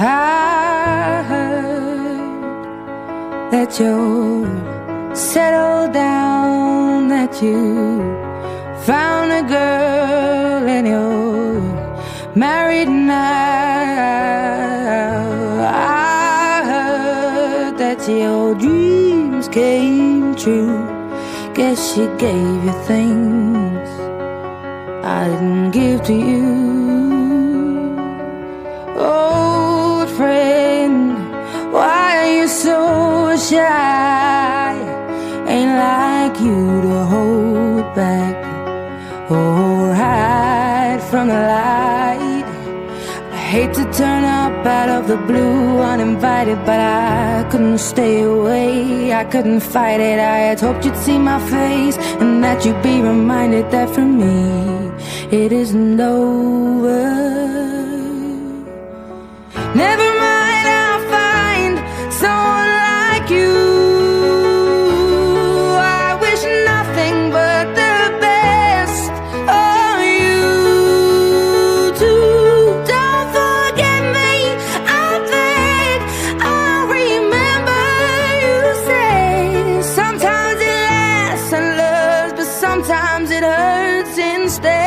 I heard that you're settled down, that you found a girl and you're married now. I heard that your dreams came true. Guess she gave you things I didn't give to you. Old friend, why are you so shy? Ain't like you to hold back or hide from the light. I hate to turn up out of the blue uninvited, but I couldn't stay away, I couldn't fight it. I had hoped you'd see my face and that you'd be reminded that for me it isn't over. Never mind, I'll find someone like you. I wish nothing but the best of you too. Don't forget me, I beg. I remember you say sometimes it lasts and loves, but sometimes it hurts instead.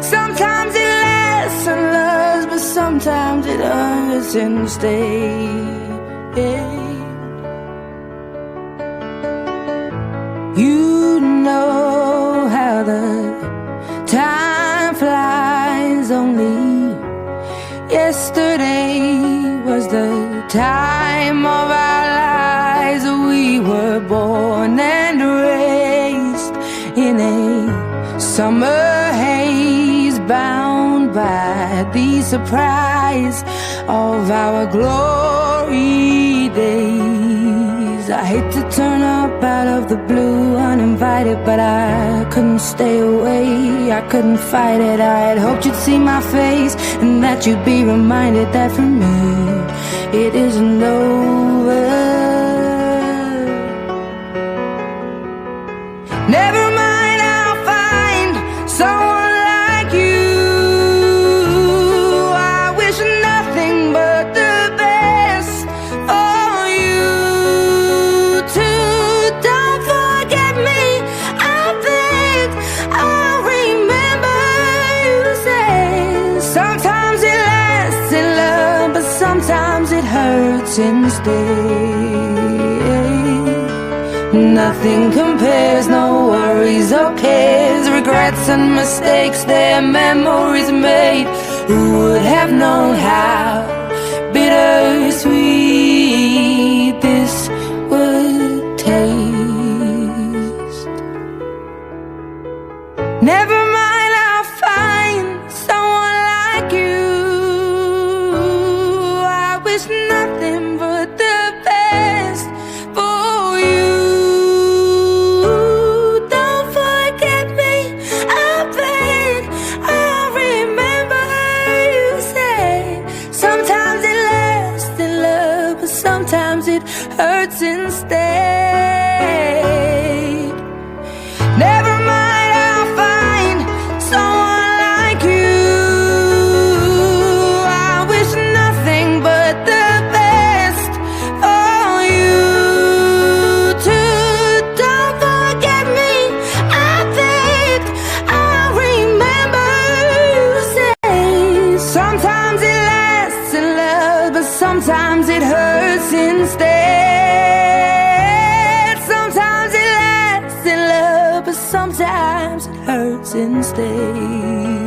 Sometimes it lasts and loves, but sometimes it hurts instead. You know how the time flies. Only yesterday was the time of our lives. We were born and raised in a summer haze, bound by the surprise of our glory days. I hate to turn up out of the blue uninvited, but I couldn't stay away, I couldn't fight it. I had hoped you'd see my face and that you'd be reminded that for me it isn't over. Never mind, I'll find someone like you. I wish nothing but the best for you too. Don't forget me, I beg. I remember you say sometimes it lasts in love, but sometimes it hurts instead. Nothing compares, no worries or cares, regrets and mistakes, their memories made. Who would have known how bittersweet this would taste? Never mind, I'll find someone like you. I wish nothing but the best for you. Sometimes it hurts instead. Never mind, I'll find someone like you. I wish nothing but the best for you too. Don't forget me, I beg. I remember you say sometimes it lasts in love, but sometimes it hurts instead. Sometimes it lasts in love, but sometimes it hurts instead.